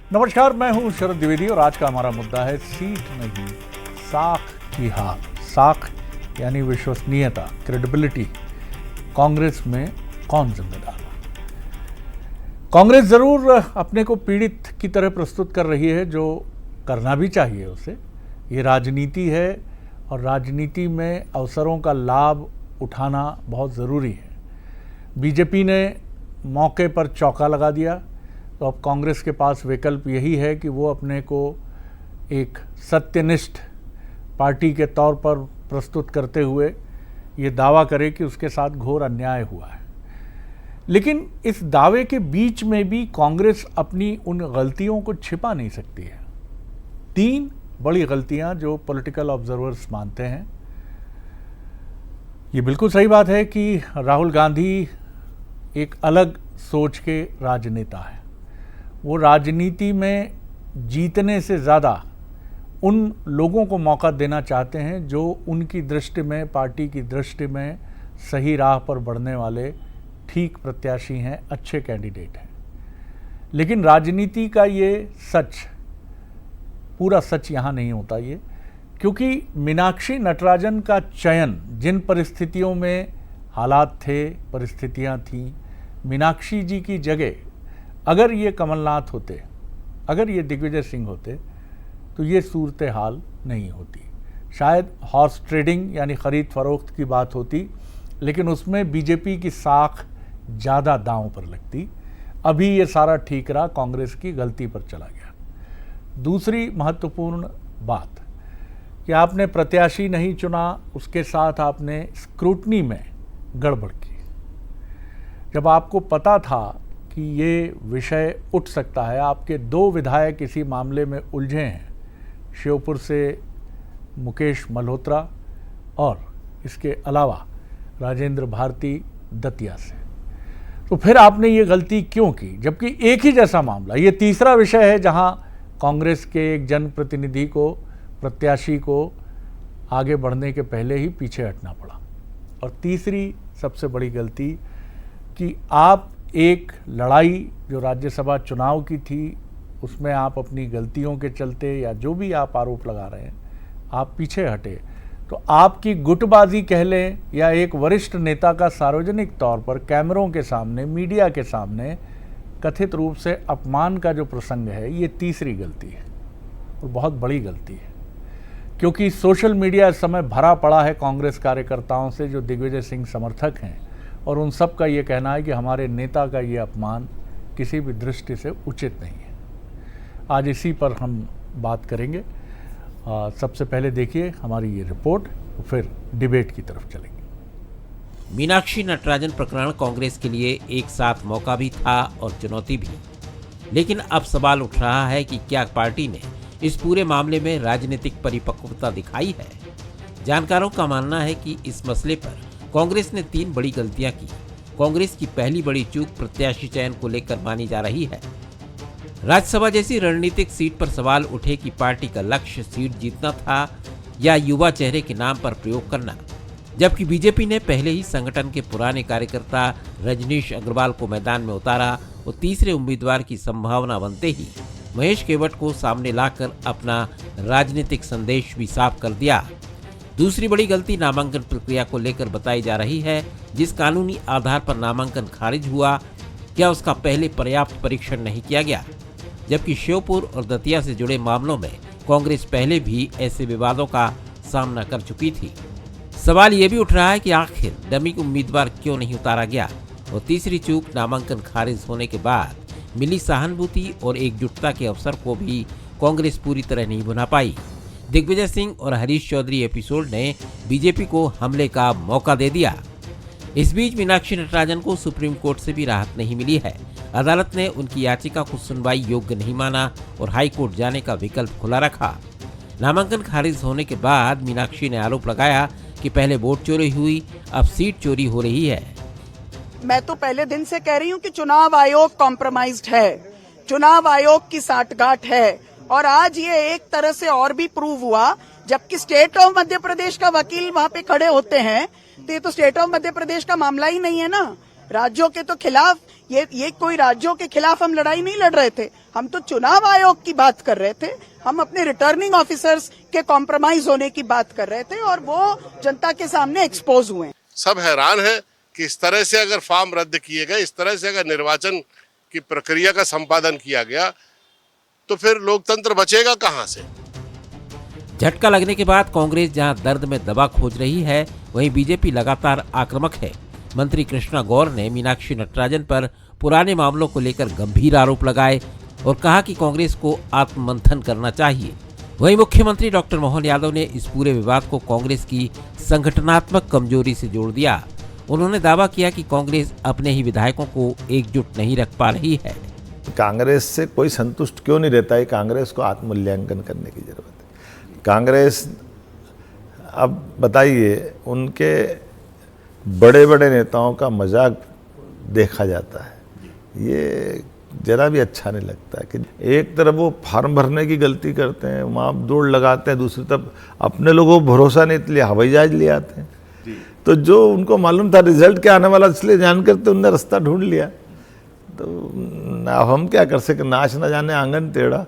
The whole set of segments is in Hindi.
नमस्कार, मैं हूं शरद द्विवेदी और आज का हमारा मुद्दा है सीट नहीं साख की हार। साख यानी विश्वसनीयता, क्रेडिबिलिटी। कांग्रेस में कौन जिम्मेदार है? कांग्रेस जरूर अपने को पीड़ित की तरह प्रस्तुत कर रही है, जो करना भी चाहिए उसे। ये राजनीति है और राजनीति में अवसरों का लाभ उठाना बहुत ज़रूरी है। बीजेपी ने मौके पर चौका लगा दिया, तो अब कांग्रेस के पास विकल्प यही है कि वो अपने को एक सत्यनिष्ठ पार्टी के तौर पर प्रस्तुत करते हुए ये दावा करे कि उसके साथ घोर अन्याय हुआ है। लेकिन इस दावे के बीच में भी कांग्रेस अपनी उन गलतियों को छिपा नहीं सकती है। 3 बड़ी गलतियां जो पॉलिटिकल ऑब्जर्वर्स मानते हैं। ये बिल्कुल सही बात है कि राहुल गांधी एक अलग सोच के राजनेता है। वो राजनीति में जीतने से ज़्यादा उन लोगों को मौका देना चाहते हैं जो उनकी दृष्टि में, पार्टी की दृष्टि में सही राह पर बढ़ने वाले ठीक प्रत्याशी हैं, अच्छे कैंडिडेट हैं। लेकिन राजनीति का ये सच, पूरा सच यहाँ नहीं होता ये, क्योंकि मीनाक्षी नटराजन का चयन जिन परिस्थितियों में हालात थे, परिस्थितियाँ थीं, मीनाक्षी जी की जगह अगर ये कमलनाथ होते, अगर ये दिग्विजय सिंह होते, तो ये सूरत हाल नहीं होती। शायद हॉर्स ट्रेडिंग यानी ख़रीद फरोख्त की बात होती, लेकिन उसमें बीजेपी की साख ज़्यादा दांव पर लगती। अभी ये सारा ठीक रहा, कांग्रेस की गलती पर चला गया। दूसरी महत्वपूर्ण बात कि आपने प्रत्याशी नहीं चुना, उसके साथ आपने स्क्रूटनी में गड़बड़ की। जब आपको पता था कि ये विषय उठ सकता है, आपके 2 विधायक इसी मामले में उलझे हैं, श्योपुर से मुकेश मल्होत्रा और इसके अलावा राजेंद्र भारती दतिया से, तो फिर आपने ये गलती क्यों की? जबकि एक ही जैसा मामला, ये तीसरा विषय है जहां कांग्रेस के एक जनप्रतिनिधि को, प्रत्याशी को आगे बढ़ने के पहले ही पीछे हटना पड़ा। और तीसरी सबसे बड़ी गलती कि आप एक लड़ाई जो राज्यसभा चुनाव की थी, उसमें आप अपनी गलतियों के चलते या जो भी आप आरोप लगा रहे हैं, आप पीछे हटे। तो आपकी गुटबाजी कह लें या एक वरिष्ठ नेता का सार्वजनिक तौर पर कैमरों के सामने, मीडिया के सामने कथित रूप से अपमान का जो प्रसंग है, ये तीसरी गलती है और बहुत बड़ी गलती है। क्योंकि सोशल मीडिया इस समय भरा पड़ा है कांग्रेस कार्यकर्ताओं से जो दिग्विजय सिंह समर्थक हैं, और उन सब का ये कहना है कि हमारे नेता का ये अपमान किसी भी दृष्टि से उचित नहीं है। आज इसी पर हम बात करेंगे। सबसे पहले देखिए हमारी ये रिपोर्ट, फिर डिबेट की तरफ चलेंगे। मीनाक्षी नटराजन प्रकरण कांग्रेस के लिए एक साथ मौका भी था और चुनौती भी। लेकिन अब सवाल उठ रहा है कि क्या पार्टी ने इस पूरे मामले में राजनीतिक परिपक्वता दिखाई है? जानकारों का मानना है कि इस मसले पर कांग्रेस ने 3 बड़ी गलतियां की। कांग्रेस की पहली बड़ी चूक प्रत्याशी चयन को लेकर मानी जा रही है। राज्यसभा जैसी रणनीतिक सीट पर सवाल उठे कि पार्टी का लक्ष्य सीट जीतना था या युवा चेहरे के नाम पर प्रयोग करना, जबकि बीजेपी ने पहले ही संगठन के पुराने कार्यकर्ता रजनीश अग्रवाल को मैदान में उतारा और तीसरे उम्मीदवार की संभावना बनते ही महेश केवट को सामने लाकर अपना राजनीतिक संदेश भी साफ कर दिया। दूसरी बड़ी गलती नामांकन प्रक्रिया को लेकर बताई जा रही है। जिस कानूनी आधार पर नामांकन खारिज हुआ, क्या उसका पहले पर्याप्त परीक्षण नहीं किया गया? जबकि श्योपुर और दतिया से जुड़े मामलों में कांग्रेस पहले भी ऐसे विवादों का सामना कर चुकी थी। सवाल ये भी उठ रहा है कि आखिर डमी उम्मीदवार क्यों नहीं उतारा गया? और तीसरी चूक, नामांकन खारिज होने के बाद मिली सहानुभूति और एकजुटता के अवसर को भी कांग्रेस पूरी तरह नहीं भुना पाई। दिग्विजय सिंह और हरीश चौधरी एपिसोड ने बीजेपी को हमले का मौका दे दिया। इस बीच मीनाक्षी नटराजन को सुप्रीम कोर्ट से भी राहत नहीं मिली है। अदालत ने उनकी याचिका को सुनवाई योग्य नहीं माना और हाई कोर्ट जाने का विकल्प खुला रखा। नामांकन खारिज होने के बाद मीनाक्षी ने आरोप लगाया कि पहले वोट चोरी हुई, अब सीट चोरी हो रही है। मैं तो पहले दिन से कह रही हूँ कि चुनाव आयोग कॉम्प्रोमाइज्ड है, चुनाव आयोग की साठगांठ है, और आज ये एक तरह से और भी प्रूव हुआ। जबकि स्टेट ऑफ मध्य प्रदेश का वकील वहाँ पे खड़े होते हैं, तो ये तो स्टेट ऑफ मध्य प्रदेश का मामला ही नहीं है ना। राज्यों के तो खिलाफ ये कोई राज्यों के खिलाफ हम लड़ाई नहीं लड़ रहे थे, हम तो चुनाव आयोग की बात कर रहे थे, हम अपने रिटर्निंग ऑफिसर्स के कॉम्प्रोमाइज होने की बात कर रहे थे और वो जनता के सामने एक्सपोज हुए। सब हैरान है कि इस तरह से अगर फॉर्म रद्द किए गए, इस तरह से अगर निर्वाचन की प्रक्रिया का संपादन किया गया तो फिर लोकतंत्र बचेगा कहां से। झटका लगने के बाद कांग्रेस जहां दर्द में दवा खोज रही है, वहीं बीजेपी लगातार आक्रामक है। मंत्री कृष्णा गौर ने मीनाक्षी नटराजन पर पुराने मामलों को लेकर गंभीर आरोप लगाए और कहा कि कांग्रेस को आत्ममंथन करना चाहिए। वहीं मुख्यमंत्री डॉक्टर मोहन यादव ने इस पूरे विवाद को कांग्रेस की संगठनात्मक कमजोरी से जोड़ दिया। उन्होंने दावा किया कि कांग्रेस अपने ही विधायकों को एकजुट नहीं रख पा रही है। कांग्रेस से कोई संतुष्ट क्यों नहीं रहता है? कांग्रेस को आत्ममूल्यांकन करने की जरूरत है। कांग्रेस, अब बताइए, उनके बड़े बड़े नेताओं का मजाक देखा जाता है, ये जरा भी अच्छा नहीं लगता कि एक तरफ वो फॉर्म भरने की गलती करते हैं, वहाँ दौड़ लगाते हैं, दूसरी तरफ अपने लोगों को भरोसा नहीं इसलिए हवाई जहाज ले आते हैं। तो जो उनको मालूम था रिजल्ट क्या आने वाला, इसलिए जानकर तो उन्होंने रास्ता ढूंढ लिया। तो अब हम क्या कर सके, नाच न जाने आंगन टेढ़ा।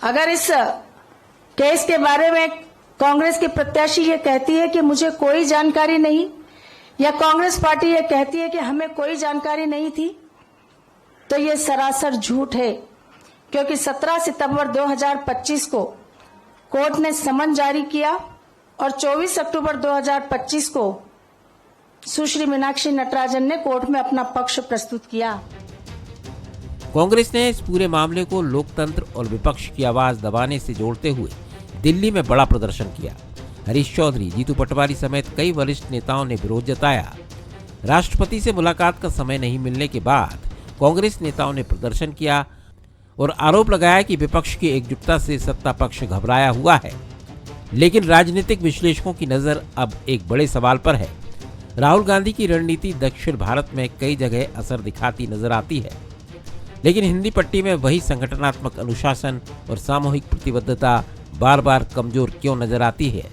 अगर इस केस के बारे में कांग्रेस की प्रत्याशी ये कहती है कि मुझे कोई जानकारी नहीं, या कांग्रेस पार्टी ये कहती है कि हमें कोई जानकारी नहीं थी, तो ये सरासर झूठ है। क्योंकि 17 सितंबर 2025 को कोर्ट ने समन जारी किया और 24 अक्टूबर 2025 को सुश्री मीनाक्षी नटराजन ने कोर्ट में अपना पक्ष प्रस्तुत किया। कांग्रेस ने इस पूरे मामले को लोकतंत्र और विपक्ष की आवाज दबाने से जोड़ते हुए दिल्ली में बड़ा प्रदर्शन किया। हरीश चौधरी, जीतू पटवारी समेत कई वरिष्ठ नेताओं ने विरोध जताया। राष्ट्रपति से मुलाकात का समय नहीं मिलने के बाद कांग्रेस नेताओं ने प्रदर्शन किया और आरोप लगाया कि विपक्ष की एकजुटता से सत्ता पक्ष घबराया हुआ है। लेकिन राजनीतिक विश्लेषकों की नजर अब एक बड़े सवाल पर है। राहुल गांधी की रणनीति दक्षिण भारत में कई जगह असर दिखाती नजर आती है, लेकिन हिंदी पट्टी में वही संगठनात्मक अनुशासन और सामूहिक प्रतिबद्धता बार बार कमजोर क्यों नजर आती है?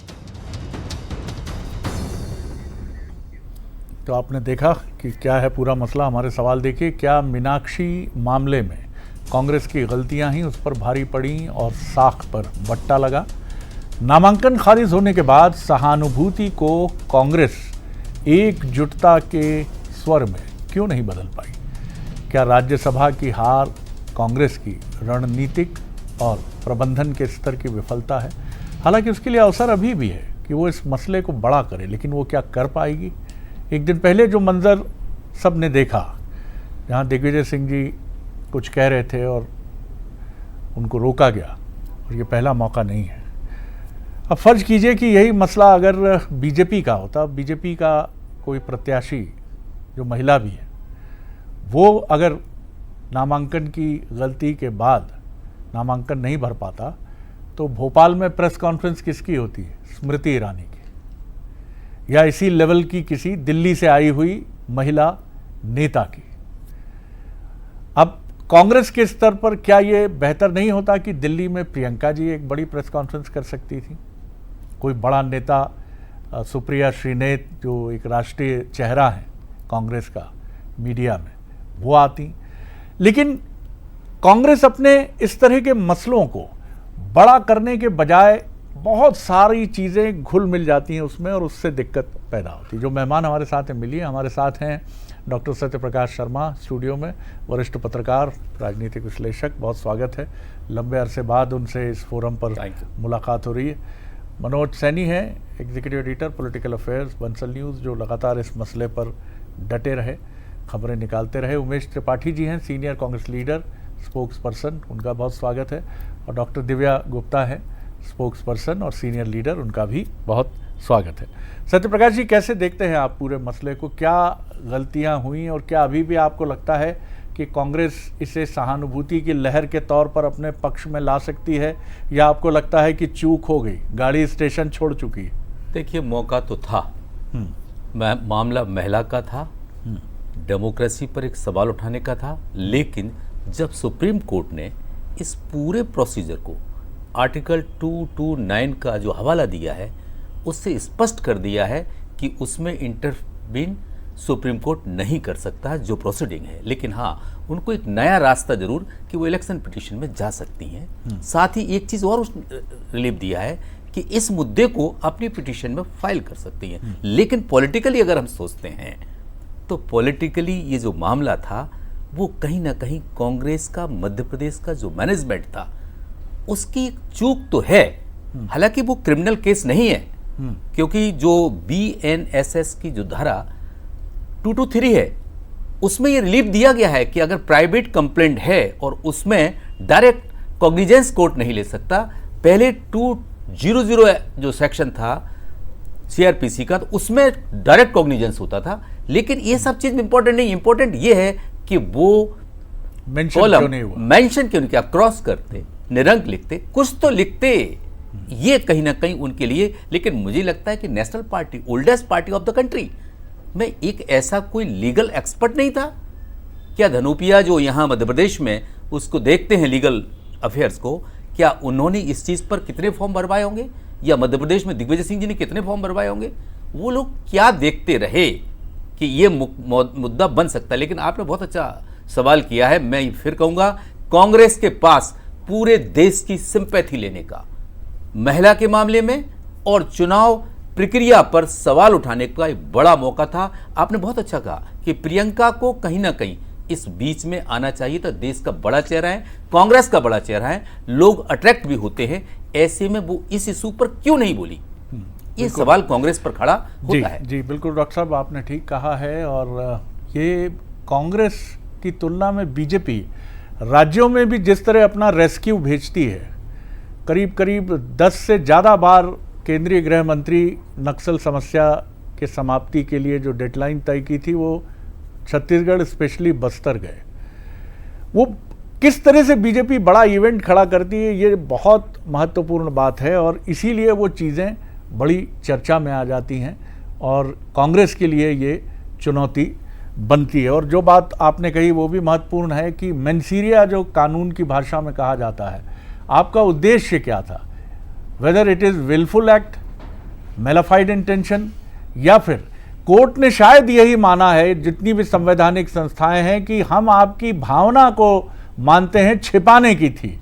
तो आपने देखा कि क्या है पूरा मसला। हमारे सवाल देखिए, क्या मीनाक्षी मामले में कांग्रेस की गलतियां ही उस पर भारी पड़ी और साख पर बट्टा लगा? नामांकन खारिज होने के बाद सहानुभूति को कांग्रेस एकजुटता के स्वर में क्यों नहीं बदल पाई? क्या राज्यसभा की हार कांग्रेस की रणनीतिक और प्रबंधन के स्तर की विफलता है? हालांकि उसके लिए अवसर अभी भी है कि वो इस मसले को बड़ा करे, लेकिन वो क्या कर पाएगी? एक दिन पहले जो मंजर सब ने देखा, जहाँ दिग्विजय सिंह जी कुछ कह रहे थे और उनको रोका गया, और ये पहला मौका नहीं है। अब फर्ज कीजिए कि यही मसला अगर बीजेपी का होता, बीजेपी का कोई प्रत्याशी जो महिला भी है, वो अगर नामांकन की गलती के बाद नामांकन नहीं भर पाता, तो भोपाल में प्रेस कॉन्फ्रेंस किसकी होती है? स्मृति ईरानी की, या इसी लेवल की किसी दिल्ली से आई हुई महिला नेता की। अब कांग्रेस के स्तर पर क्या ये बेहतर नहीं होता कि दिल्ली में प्रियंका जी एक बड़ी प्रेस कॉन्फ्रेंस कर सकती थी? कोई बड़ा नेता, सुप्रिया श्रीनेत जो एक राष्ट्रीय चेहरा है कांग्रेस का मीडिया में, वो आती। लेकिन कांग्रेस अपने इस तरह के मसलों को बड़ा करने के बजाय बहुत सारी चीज़ें घुल मिल जाती हैं उसमें, और उससे दिक्कत पैदा होती है। जो मेहमान हमारे साथ हैं, मिलिए। हमारे साथ हैं डॉक्टर सत्यप्रकाश शर्मा स्टूडियो में, वरिष्ठ पत्रकार, राजनीतिक विश्लेषक। बहुत स्वागत है, लंबे अरसे बाद उनसे इस फोरम पर मुलाकात हो रही है। मनोज सैनी हैं, executive editor political affairs Bansal news, जो लगातार इस मसले पर डटे रहे, खबरें निकालते रहे। उमेश त्रिपाठी जी हैं, senior Congress leader, spokes person, उनका बहुत स्वागत है। और डॉक्टर दिव्या गुप्ता है, स्पोक्स पर्सन और सीनियर लीडर, उनका भी बहुत स्वागत है। सत्यप्रकाश जी, कैसे देखते हैं आप पूरे मसले को? क्या गलतियां हुई और क्या अभी भी आपको लगता है कि कांग्रेस इसे सहानुभूति की लहर के तौर पर अपने पक्ष में ला सकती है, या आपको लगता है कि चूक हो गई, गाड़ी स्टेशन छोड़ चुकी है? देखिए, मौका तो था, मामला महिला का था, डेमोक्रेसी पर एक सवाल उठाने का था। लेकिन जब सुप्रीम कोर्ट ने इस पूरे प्रोसीजर को आर्टिकल 229 का जो हवाला दिया है, उससे स्पष्ट कर दिया है कि उसमें इंटरवीन सुप्रीम कोर्ट नहीं कर सकता जो प्रोसीडिंग है, लेकिन हाँ उनको एक नया रास्ता जरूर कि वो इलेक्शन पिटीशन में जा सकती हैं। साथ ही एक चीज़ और रिलीफ दिया है कि इस मुद्दे को अपनी पिटीशन में फाइल कर सकती हैं। लेकिन पॉलिटिकली अगर हम सोचते हैं तो पॉलिटिकली ये जो मामला था वो कहीं ना कहीं कांग्रेस का, मध्य प्रदेश का जो मैनेजमेंट था उसकी एक चूक तो है। हालांकि वो क्रिमिनल केस नहीं है, क्योंकि जो BNSS की जो धारा 223 है उसमें ये रिलीफ दिया गया है कि अगर प्राइवेट कंप्लेंट है और उसमें डायरेक्ट कॉग्निजेंस कोर्ट नहीं ले सकता। पहले 200 जो सेक्शन था CRPC का, तो उसमें डायरेक्ट कॉग्निजेंस होता था। लेकिन ये सब चीज इंपॉर्टेंट नहीं, इंपॉर्टेंट ये है कि वो कॉलम मेंशन क्यों नहीं किया, क्रॉस करते, निरंक लिखते, कुछ तो लिखते, ये कहीं ना कहीं उनके लिए। लेकिन मुझे लगता है कि national party, oldest party of the country में एक ऐसा कोई लीगल एक्सपर्ट नहीं था क्या? धनोपिया जो यहाँ मध्य प्रदेश में उसको देखते हैं लीगल अफेयर्स को, क्या उन्होंने इस चीज़ पर कितने फॉर्म भरवाए होंगे, या मध्य प्रदेश में दिग्विजय सिंह जी ने कितने फॉर्म भरवाए होंगे? वो लोग क्या देखते रहे कि ये मुद्दा बन सकता है? लेकिन आपने बहुत अच्छा सवाल किया है। मैं फिर कहूँगा, कांग्रेस के पास पूरे देश की सिंपैथी लेने का महिला के मामले में और चुनाव प्रक्रिया पर सवाल उठाने का एक बड़ा मौका था। आपने बहुत अच्छा कहा कि प्रियंका को कहीं ना कहीं इस बीच में आना चाहिए था। देश का बड़ा चेहरा है, कांग्रेस का बड़ा चेहरा है, लोग अट्रैक्ट भी होते हैं। ऐसे में वो इस इशू पर क्यों नहीं बोली, ये सवाल कांग्रेस पर खड़ा होता है। जी बिल्कुल डॉक्टर साहब, आपने ठीक कहा है। और ये कांग्रेस की तुलना में बीजेपी राज्यों में भी जिस तरह अपना रेस्क्यू भेजती है, करीब करीब 10 से ज़्यादा बार केंद्रीय गृह मंत्री नक्सल समस्या के समाप्ति के लिए जो डेडलाइन तय की थी वो छत्तीसगढ़, स्पेशली बस्तर गए। वो किस तरह से बीजेपी बड़ा इवेंट खड़ा करती है, ये बहुत महत्वपूर्ण बात है और इसीलिए वो चीज़ें बड़ी चर्चा में आ जाती हैं और कांग्रेस के लिए ये चुनौती बनती है। और जो बात आपने कही वो भी महत्वपूर्ण है कि मेंसीरिया जो कानून की भाषा में कहा जाता है, आपका उद्देश्य क्या था, whether it is wilful act, mala fide intention, या फिर कोर्ट ने शायद यही माना है, जितनी भी संवैधानिक संस्थाएं हैं, कि हम आपकी भावना को मानते हैं छिपाने की थी।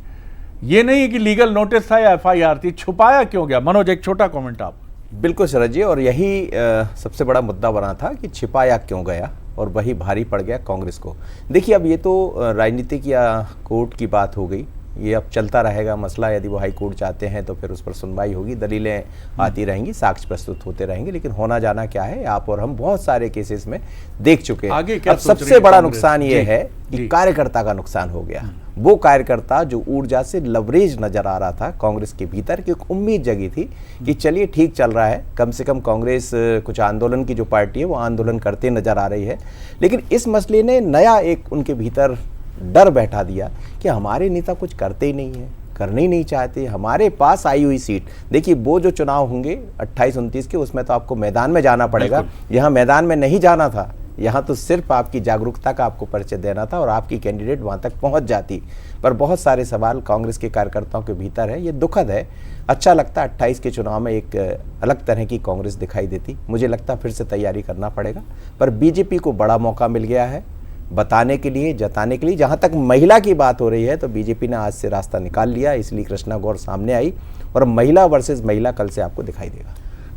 ये नहीं कि लीगल नोटिस था या FIR थी, छुपाया क्यों गया? मनोज, एक छोटा कमेंट आप। बिल्कुल शरद जी, और यही सबसे बड़ा मुद्दा बना था कि छिपाया क्यों गया, और वही भारी पड़ गया कांग्रेस को। देखिए, अब ये तो राजनीतिक या कोर्ट की बात हो गई, ये अब चलता रहेगा मसला। यदि वो हाई कोर्ट चाहते हैं तो फिर उस पर सुनवाई होगी, दलीलें आती रहेंगी, साक्ष्य प्रस्तुत होते रहेंगे। लेकिन होना जाना क्या है, आप और हम बहुत सारे केसेस में देख चुके हैं। आगे क्या अब सबसे बड़ा नुकसान ये है कि कार्यकर्ता का नुकसान हो गया। वो कार्यकर्ता जो ऊर्जा से लवरेज नजर आ रहा था कांग्रेस के भीतर, की एक उम्मीद जगी थी कि चलिए ठीक चल रहा है, कम से कम कांग्रेस कुछ आंदोलन की जो पार्टी है वो आंदोलन करते नजर आ रही है। लेकिन इस मसले ने नया एक उनके भीतर डर बैठा दिया कि हमारे नेता कुछ करते ही नहीं है, करने ही नहीं चाहते, हमारे पास आई हुई सीट। देखिए, वो जो चुनाव होंगे 28-29 के, उसमें तो आपको मैदान में जाना पड़ेगा। यहाँ मैदान में नहीं जाना था, यहाँ तो सिर्फ आपकी जागरूकता का आपको परिचय देना था और आपकी कैंडिडेट वहाँ तक पहुँच जाती। पर बहुत सारे सवाल कांग्रेस के कार्यकर्ताओं के भीतर है, ये दुखद है। अच्छा लगता 28 के चुनाव में एक अलग तरह की कांग्रेस दिखाई देती। मुझे लगता फिर से तैयारी करना पड़ेगा। पर बीजेपी को बड़ा मौका मिल गया है बताने के लिए, जताने के लिए। जहाँ तक महिला की बात हो रही है तो बीजेपी ने आज से रास्ता निकाल लिया, इसलिए कृष्णा गौर सामने आई और महिला वर्सेस महिला कल से आपको दिखाई देगा।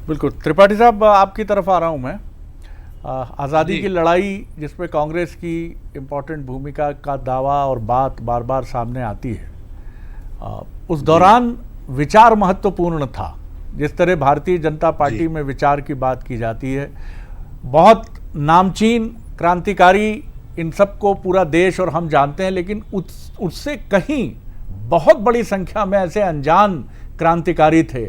बिल्कुल। त्रिपाठी साहब, आपकी तरफ आ रहा हूँ मैं। आज़ादी की लड़ाई जिसमें कांग्रेस की इम्पोर्टेंट भूमिका का दावा और बात बार बार सामने आती है, उस दौरान विचार महत्वपूर्ण था। जिस तरह भारतीय जनता पार्टी में विचार की बात की जाती है, बहुत नामचीन क्रांतिकारी इन सबको पूरा देश और हम जानते हैं, लेकिन उससे कहीं बहुत बड़ी संख्या में ऐसे अनजान क्रांतिकारी थे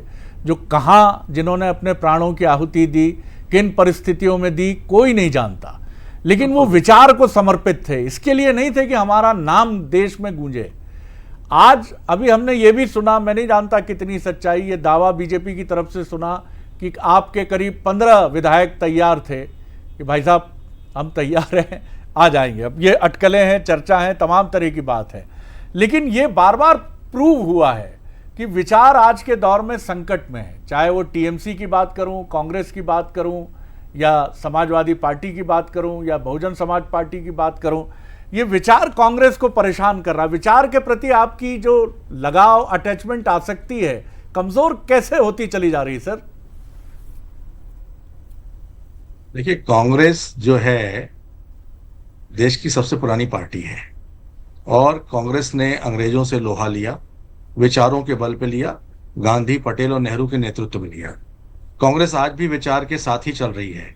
जो कहाँ, जिन्होंने अपने प्राणों की आहुति दी, किन परिस्थितियों में दी, कोई नहीं जानता। लेकिन वो विचार को समर्पित थे, इसके लिए नहीं थे कि हमारा नाम देश में गूंजे। आज अभी हमने ये भी सुना, मैं नहीं जानता कितनी सच्चाई, ये दावा बीजेपी की तरफ से सुना कि आपके करीब 15 विधायक तैयार थे कि भाई साहब हम तैयार हैं, आ जाएंगे। अब ये अटकलें हैं, चर्चा है, तमाम तरह की बात है। लेकिन ये बार बार प्रूव हुआ है कि विचार आज के दौर में संकट में है। चाहे वो टीएमसी की बात करूं, कांग्रेस की बात करूं, या समाजवादी पार्टी की बात करूं या बहुजन समाज पार्टी की बात करूं, ये विचार कांग्रेस को परेशान कर रहा। विचार के प्रति आपकी जो लगाव, अटैचमेंट, आसक्ति है, कमजोर कैसे होती चली जा रही सर? देखिए, कांग्रेस जो है देश की सबसे पुरानी पार्टी है और कांग्रेस ने अंग्रेजों से लोहा लिया, विचारों के बल पे लिया, गांधी, पटेल और नेहरू के नेतृत्व में लिया। कांग्रेस आज भी विचार के साथ ही चल रही है।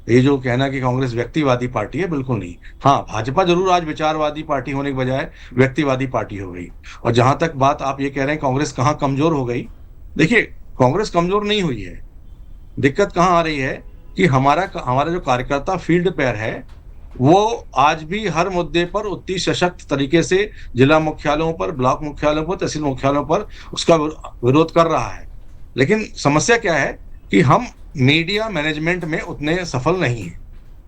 ये जो कहना कि कांग्रेस व्यक्तिवादी पार्टी है, बिल्कुल नहीं। हाँ, भाजपा जरूर आज विचारवादी पार्टी होने के बजाय व्यक्तिवादी पार्टी हो गई। और जहां तक बात आप ये कह रहे हैं कांग्रेस कहाँ कमजोर हो गई, देखिए कांग्रेस कमजोर नहीं हुई है। दिक्कत कहाँ आ रही है कि हमारा जो कार्यकर्ता फील्ड पर है वो आज भी हर मुद्दे पर उतनी सशक्त तरीके से जिला मुख्यालयों पर, ब्लॉक मुख्यालयों पर, तहसील मुख्यालयों पर उसका विरोध कर रहा है। लेकिन समस्या क्या है कि हम मीडिया मैनेजमेंट में उतने सफल नहीं हैं।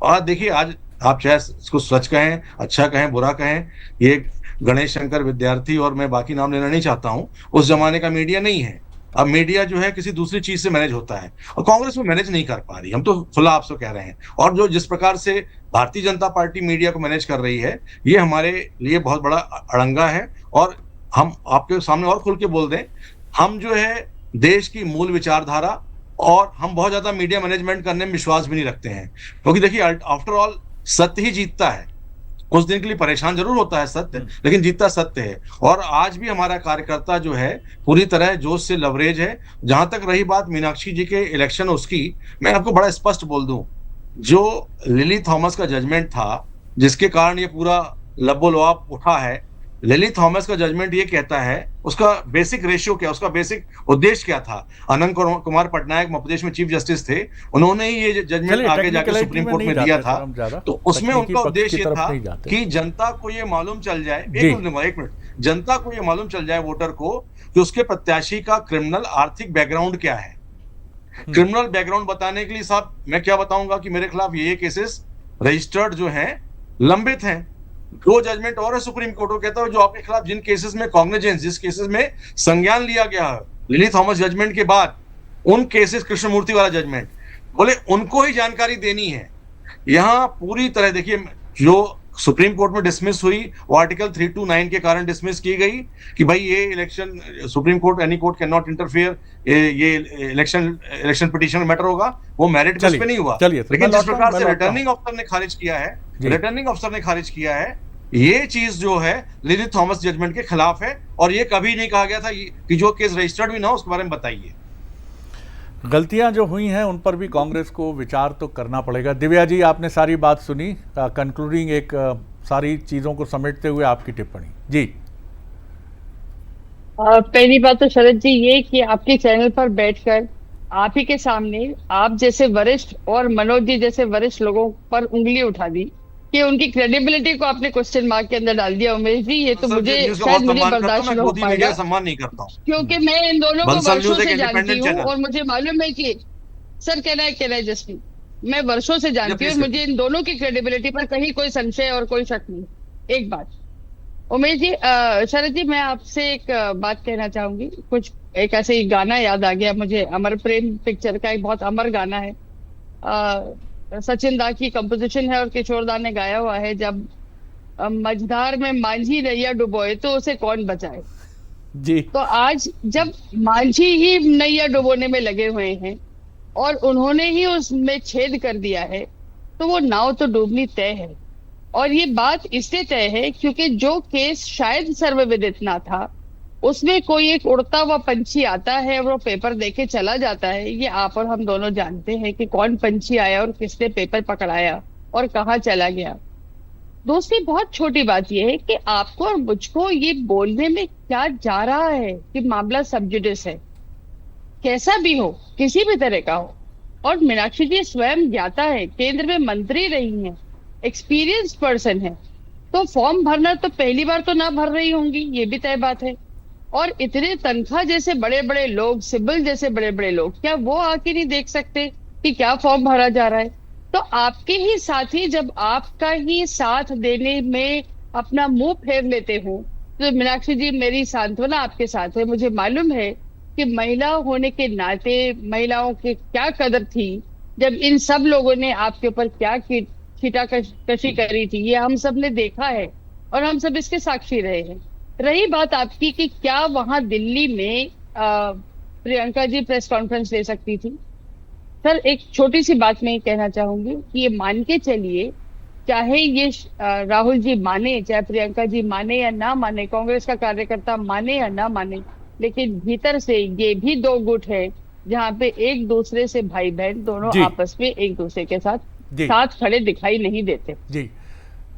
और देखिए, आज आप चाहे इसको सच कहें, अच्छा कहें, बुरा कहें, ये गणेश शंकर विद्यार्थी और मैं बाकी नाम लेना नहीं चाहता हूं, उस जमाने का मीडिया नहीं है। अब मीडिया जो है किसी दूसरी चीज से मैनेज होता है और कांग्रेस में मैनेज नहीं कर पा रही। हम तो खुला आपसे कह रहे हैं। और जो जिस प्रकार से भारतीय जनता पार्टी मीडिया को मैनेज कर रही है, ये हमारे लिए बहुत बड़ा अड़ंगा है। और हम आपके सामने और खुल के बोल दें, हम जो है देश की मूल विचारधारा और हम बहुत ज्यादा मीडिया मैनेजमेंट करने में विश्वास भी नहीं रखते हैं, क्योंकि देखिए आफ्टर ऑल सत्य ही जीतता है। कुछ दिन के लिए परेशान जरूर होता है सत्य, लेकिन जीतता सत्य है। और आज भी हमारा कार्यकर्ता जो है पूरी तरह जोश से लवरेज है। जहां तक रही बात मीनाक्षी जी के इलेक्शन उसकी, मैं आपको बड़ा स्पष्ट बोल दूं, जो लिली थॉमस का जजमेंट था जिसके कारण ये पूरा लबोलवाब उठा है, लिली थॉमस का जजमेंट ये कहता है, उसका बेसिक रेशियो क्या, उसका बेसिक उद्देश्य क्या था। अनंत कुमार पटनायक मध्य प्रदेश में चीफ जस्टिस थे, उन्होंने ही ये जजमेंट आगे जाके सुप्रीम कोर्ट में दिया था। तो उसमें उनका उद्देश्य ये था कि जनता को ये मालूम चल जाए, एक मिनट, जनता को ये मालूम चल जाए, वोटर को, कि उसके प्रत्याशी का क्रिमिनल आर्थिक बैकग्राउंड क्या है। क्रिमिनल बैकग्राउंड बताने के लिए साहब मैं क्या बताऊंगा कि मेरे खिलाफ ये केसेस रजिस्टर्ड जो हैं लंबित हैं। 2 जजमेंट और है सुप्रीम कोर्ट, को कहता है जो आपके खिलाफ जिन केसेस में कॉग्निजेंस, जिस केसेस में संज्ञान लिया गया है लिली थॉमस जजमेंट के बाद, उन केसेस, कृष्णमूर्ति वाला जजमेंट, बोले उनको ही जानकारी देनी है। यहां पूरी तरह देखिए, जो सुप्रीम कोर्ट में डिसमिस हुई वो आर्टिकल 329 के कारण डिसमिस की गई कि भाई ये election, supreme court, any court can not interfere, ये इलेक्शन पिटीशन मैटर होगा, वो मेरिट बेस पे नहीं हुआ। लेकिन जिस प्रकार से रिटर्निंग ऑफिसर ने खारिज किया है, ये चीज जो है लिली थॉमस जजमेंट के खिलाफ है। और ये कभी नहीं कहा गया था कि जो केस रजिस्टर्ड भी ना हो उसके बारे में बताइए। गलतियां जो हुई हैं उन पर भी कांग्रेस को विचार तो करना पड़ेगा। दिव्या जी, आपने सारी बात सुनी, कंक्लूडिंग एक सारी चीजों को समेटते हुए आपकी टिप्पणी जी। पहली बात तो शरद जी ये कि आपके चैनल पर बैठकर आप ही के सामने आप जैसे वरिष्ठ और मनोज जी जैसे वरिष्ठ लोगों पर उंगली उठा दी कि उनकी क्रेडिबिलिटी को आपने क्वेश्चन मार्क के अंदर डाल दिया। उमेश जी, ये तो मुझे शायद मुझे बर्दाश्त नहीं हो पाएगा, सम्मान नहीं करता हूं, क्योंकि मैं इन दोनों को वर्षों से जानती हूँ और मुझे मालूम है कि सर कह रहा है जसमीन, मैं वर्षों से जानती हूँ, मुझे इन दोनों की क्रेडिबिलिटी पर कहीं कोई संशय और कोई शक नहीं। एक बात उमेश जी, शरद जी, मैं आपसे एक बात कहना चाहूंगी। कुछ एक ऐसे ही गाना याद आ गया मुझे, अमर प्रेम पिक्चर का एक बहुत अमर गाना है, सचिन दा की कंपोजिशन है और किशोर दा ने गाया हुआ है, जब मझधार में मांझी नैया डुबोए तो उसे कौन बचाए जी। तो आज जब मांझी ही नैया डुबोने में लगे हुए हैं और उन्होंने ही उसमें छेद कर दिया है, तो वो नाव तो डूबनी तय है। और ये बात इसलिए तय है क्योंकि जो केस शायद सर्वविदित ना था, उसमें कोई एक उड़ता हुआ पंछी आता है और वो पेपर देके चला जाता है। ये आप और हम दोनों जानते हैं कि कौन पंछी आया और किसने पेपर पकड़ाया और कहाँ चला गया। दूसरी बहुत छोटी बात यह है कि आपको और मुझको ये बोलने में क्या जा रहा है कि मामला सब जुडिस है, कैसा भी हो, किसी भी तरह का हो। और मीनाक्षी जी स्वयं ज्ञाता है, केंद्र में मंत्री रही हैं, एक्सपीरियंस पर्सन है, तो फॉर्म भरना तो पहली बार तो ना भर रही होंगी, ये भी तय बात है। और इतने तनख्वाह जैसे बड़े बड़े लोग, सिब्बल जैसे बड़े बड़े लोग, क्या वो आके नहीं देख सकते कि क्या फॉर्म भरा जा रहा है? तो आपके ही साथी जब आपका ही साथ देने में अपना मुंह फेर लेते हो, तो मीनाक्षी जी मेरी सांत्वना आपके साथ है। मुझे मालूम है कि महिला होने के नाते महिलाओं की क्या कदर थी जब इन सब लोगों ने आपके ऊपर क्या छीटाकशी करी थी, ये हम सब ने देखा है और हम सब इसके साक्षी रहे हैं। रही बात आपकी कि क्या वहां दिल्ली में प्रियंका जी प्रेस कॉन्फ्रेंस ले सकती थी, सर एक छोटी सी बात मैं ये कहना चाहूंगी कि ये मान के चलिए, चाहे ये राहुल जी माने, चाहे प्रियंका जी माने या ना माने, कांग्रेस का कार्यकर्ता माने या ना माने, लेकिन भीतर से ये भी दो गुट है जहाँ पे एक दूसरे से भाई बहन दोनों आपस में एक दूसरे के साथ खड़े दिखाई नहीं देते। जी,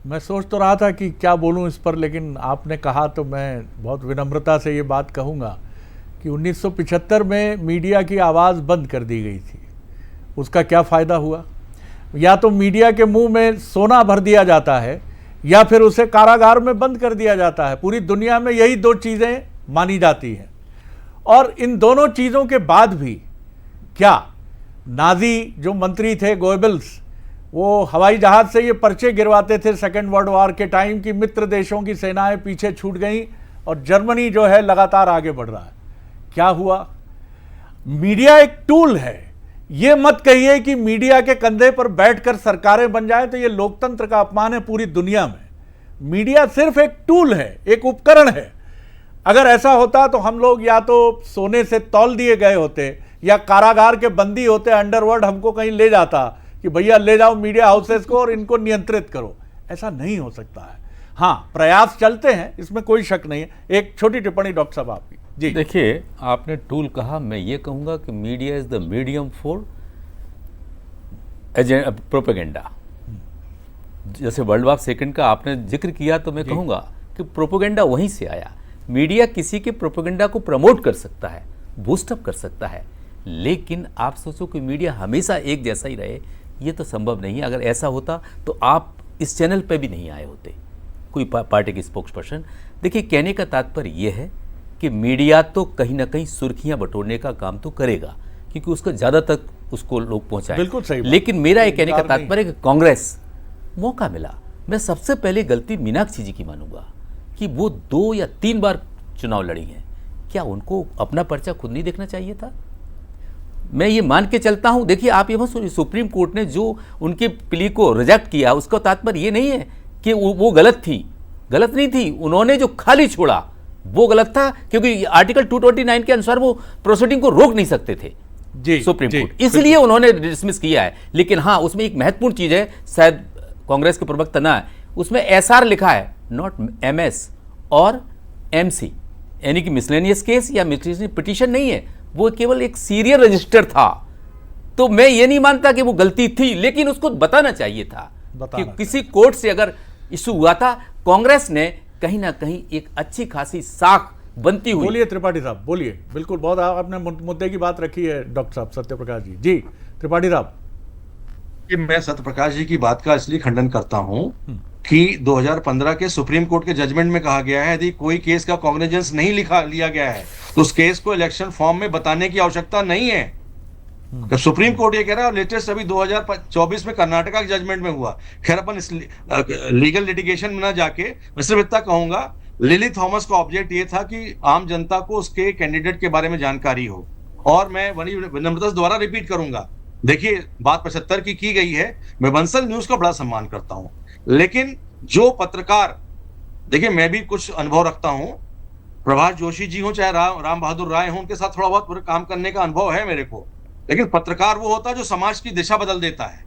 मैं सोच तो रहा था कि क्या बोलूं इस पर, लेकिन आपने कहा तो मैं बहुत विनम्रता से ये बात कहूँगा कि 1975 में मीडिया की आवाज़ बंद कर दी गई थी। उसका क्या फ़ायदा हुआ? या तो मीडिया के मुंह में सोना भर दिया जाता है या फिर उसे कारागार में बंद कर दिया जाता है। पूरी दुनिया में यही दो चीज़ें मानी जाती हैं। और इन दोनों चीज़ों के बाद भी क्या नाजी जो मंत्री थे गोएबल्स, वो हवाई जहाज़ से ये पर्चे गिरवाते थे सेकेंड वर्ल्ड वॉर के टाइम की मित्र देशों की सेनाएं पीछे छूट गईं और जर्मनी जो है लगातार आगे बढ़ रहा है। क्या हुआ? मीडिया एक टूल है। ये मत कहिए कि मीडिया के कंधे पर बैठकर सरकारें बन जाए, तो ये लोकतंत्र का अपमान है पूरी दुनिया में। मीडिया सिर्फ एक टूल है, एक उपकरण है। अगर ऐसा होता तो हम लोग या तो सोने से तौल दिए गए होते या कारागार के बंदी होते, अंडरवर्ल्ड हमको कहीं ले जाता कि भैया ले जाओ मीडिया हाउसेस को और इनको नियंत्रित करो। ऐसा नहीं हो सकता है। हाँ, प्रयास चलते हैं, इसमें कोई शक नहीं है। एक छोटी टिप्पणी डॉक्टर साहब आपकी। जी देखिए, आपने टूल कहा, मैं ये कहूँगा कि media is the medium for propaganda. जैसे वर्ल्ड वॉर सेकंड का आपने जिक्र किया, तो मैं कहूँगा कि प्रोपेगेंडा वहीं से आया। मीडिया किसी के प्रोपेगेंडा को प्रमोट कर सकता है, बूस्टअप कर सकता है, लेकिन आप सोचो कि मीडिया हमेशा एक जैसा ही रहे, ये तो संभव नहीं है। अगर ऐसा होता तो आप इस चैनल पे भी नहीं आए होते, कोई पार्टी के स्पोक्स पर्सन। देखिए, कहने का तात्पर्य यह है कि मीडिया तो कहीं ना कहीं सुर्खियां बटोरने का काम तो करेगा, क्योंकि उसका ज़्यादा तक उसको लोग पहुंचाए। बिल्कुल सही। लेकिन मेरा ये कहने का तात्पर्य है कि कांग्रेस मौका मिला। मैं सबसे पहले गलती मीनाक्षी जी की मानूंगा कि वो 2 या 3 बार चुनाव लड़ी हैं। क्या उनको अपना पर्चा खुद नहीं देखना चाहिए था? मैं ये मान के चलता हूं। देखिए, आप ये मत सोचिए, सुप्रीम कोर्ट ने जो उनके प्ली को रिजेक्ट किया, उसका तात्पर्य ये नहीं है कि वो गलत थी। गलत नहीं थी, उन्होंने जो खाली छोड़ा वो गलत था, क्योंकि आर्टिकल 229 के अनुसार वो प्रोसीडिंग को रोक नहीं सकते थे जी सुप्रीम कोर्ट, इसलिए उन्होंने डिसमिस किया है। लेकिन हाँ, उसमें एक महत्वपूर्ण चीज है, शायद कांग्रेस के प्रवक्ता ना है, उसमें एसआर लिखा है, नॉट एमएस और एमसी, यानी कि मिसलेनियस केस या मिसलेनियस पिटीशन नहीं है, वो केवल एक सीरियल रजिस्टर था। तो मैं ये नहीं मानता कि वो गलती थी, लेकिन उसको बताना चाहिए था कि किसी कोर्ट से अगर इशू हुआ था, कांग्रेस ने कहीं ना कहीं एक अच्छी खासी साख बनती हुई। बोलिए त्रिपाठी साहब, बोलिए। बिल्कुल, बहुत आपने मुद्दे की बात रखी है डॉक्टर साहब सत्यप्रकाश जी। जी त्रिपाठी साहब। कि मैं सत्यप्रकाश जी की बात का इसलिए खंडन करता हूं कि 2015 के सुप्रीम कोर्ट के जजमेंट में कहा गया है, यदि कोई केस का कॉग्निजेंस नहीं लिया गया है तो उस केस को इलेक्शन फॉर्म में बताने की आवश्यकता नहीं है। तो सुप्रीम कोर्ट ये कह रहा है, और लेटेस्ट अभी 2024 में कर्नाटका के जजमेंट में हुआ। खैर, अपन इस लीगल लिटिगेशन में ना जाके मैं सिर्फ इतना कहूंगा, लिली थॉमस का ऑब्जेक्ट ये था कि आम जनता को उसके कैंडिडेट के बारे में जानकारी हो। और मैं वही विनम्रता से दोबारा रिपीट करूंगा, देखिए बात 75 की गई है, मैं बंसल न्यूज का बड़ा सम्मान करता हूं, लेकिन जो पत्रकार, देखिए मैं भी कुछ अनुभव रखता हूं, प्रभाष जोशी जी हो चाहे राम बहादुर राय हो, उनके साथ थोड़ा बहुत काम करने का अनुभव है मेरे को। लेकिन पत्रकार वो होता है जो समाज की दिशा बदल देता है।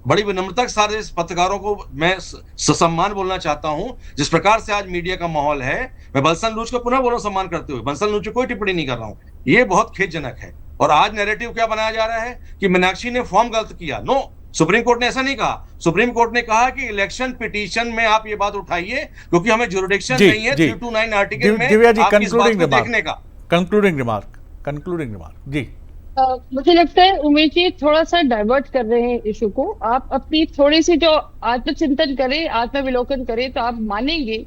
बड़ी विनम्रता के साथ इस पत्रकारों को मैं ससम्मान बोलना चाहता हूं। जिस प्रकार से आज मीडिया का माहौल है, मैं बंसल न्यूज को पुनः बोल रहा हूं सम्मान करते हुए, बंसल न्यूज की कोई टिप्पणी नहीं कर रहा हूं, ये बहुत खेदजनक है। और आज नैरेटिव क्या बनाया जा रहा है कि मीनाक्षी ने फॉर्म गलत किया। नो, सुप्रीम कोर्ट ने ऐसा नहीं कहा। सुप्रीम कोर्ट ने कहा कि इलेक्शन पिटीशन में आप ये बात उठाइए, क्योंकि हमें जुरिडिक्शन नहीं है 329 आर्टिकल में आपकी इस बात को देखने का। कंक्लूडिंग रिमार्क जी। मुझे लगता है उमेश जी थोड़ा सा डाइवर्ट कर रहे हैं इशू को। आप अपनी थोड़ी सी जो आत्मचिंतन करें, आत्मविलोकन करें, तो आप मानेंगे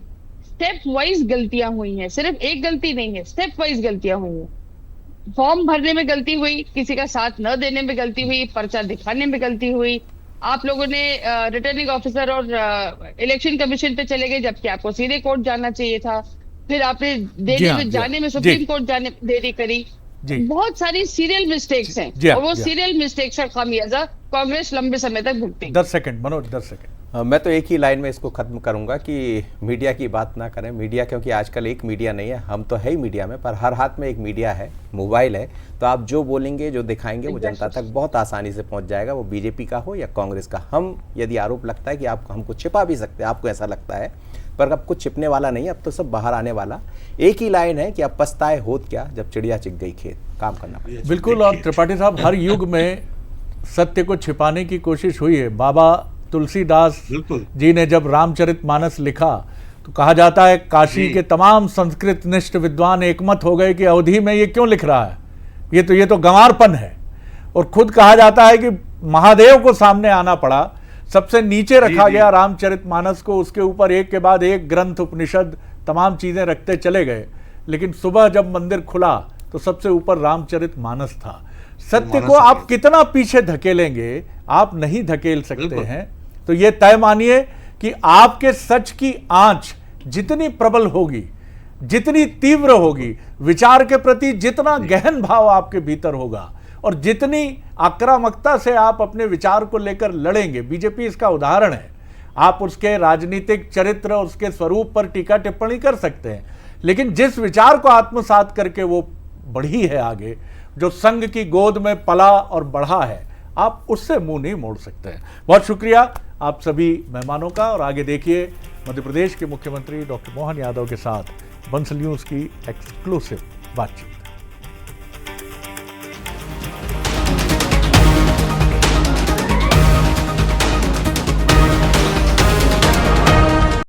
स्टेप वाइज गलतियां हुई हैं। सिर्फ एक गलती नहीं है, स्टेप वाइज गलतियां हुई हैं। फॉर्म भरने में गलती हुई, किसी का साथ न देने में गलती हुई, पर्चा दिखाने में गलती हुई। आप लोगों ने रिटर्निंग ऑफिसर और इलेक्शन कमीशन पे चले गए, जबकि आपको सीधे कोर्ट जाना चाहिए था। फिर आपने जाने में सुप्रीम कोर्ट जाने देरी करी। जी। बहुत सारी सीरियल मिस्टेक्स हैं जी हाँ, और वो जी हाँ। सीरियल मिस्टेक्स का खामियाजा कांग्रेस लंबे समय तक भुगतेगी। 10 सेकंड मनोज, 10 सेकंड। मैं तो एक ही लाइन में इसको खत्म करूंगा कि मीडिया की बात ना करें। मीडिया, क्योंकि आजकल एक मीडिया नहीं है, हम तो है ही मीडिया में, पर हर हाथ में एक मीडिया है, मोबाइल है, तो आप जो बोलेंगे, जो दिखाएंगे, वो जनता तक बहुत आसानी से पहुंच जाएगा, वो बीजेपी का हो या कांग्रेस का। हम यदि आरोप लगता है कि आप हमको छिपा भी सकते हैं, आपको ऐसा लगता है, पर अब कुछ छिपने वाला नहीं, अब तो सब बाहर आने वाला। एक ही लाइन है कि अब पछताए होत क्या जब चिड़िया चिग गई खेत, काम करना पड़ेगा। बिल्कुल। और त्रिपाठी साहब, हर युग में सत्य को छिपाने की कोशिश हुई है। बाबा तुलसीदास जी ने जब रामचरितमानस लिखा तो कहा जाता है काशी के तमाम संस्कृत निष्ठ विद्वान एकमत हो गए कि अवधि में ये क्यों लिख रहा है, ये तो गंवारपन है। और खुद कहा जाता है कि महादेव को सामने आना पड़ा, सबसे नीचे रखा गया रामचरितमानस को, उसके ऊपर एक के बाद एक ग्रंथ, उपनिषद, तमाम चीजें रखते चले गए, लेकिन सुबह जब मंदिर खुला तो सबसे ऊपर रामचरितमानस था। सत्य को आप कितना पीछे धकेलेंगे, आप नहीं धकेल सकते हैं। तो ये तय मानिए कि आपके सच की आंच जितनी प्रबल होगी, जितनी तीव्र होगी, विचार के प्रति जितना गहन भाव आपके भीतर होगा और जितनी आक्रामकता से आप अपने विचार को लेकर लड़ेंगे, बीजेपी इसका उदाहरण है। आप उसके राजनीतिक चरित्र और उसके स्वरूप पर टीका टिप्पणी कर सकते हैं, लेकिन जिस विचार को आत्मसात करके वो बढ़ी है आगे, जो संघ की गोद में पला और बढ़ा है, आप उससे मुंह नहीं मोड़ सकते हैं। बहुत शुक्रिया आप सभी मेहमानों का। और आगे देखिए मध्य प्रदेश के मुख्यमंत्री डॉक्टर मोहन यादव के साथ बंसल न्यूज़ की एक्सक्लूसिव बातचीत।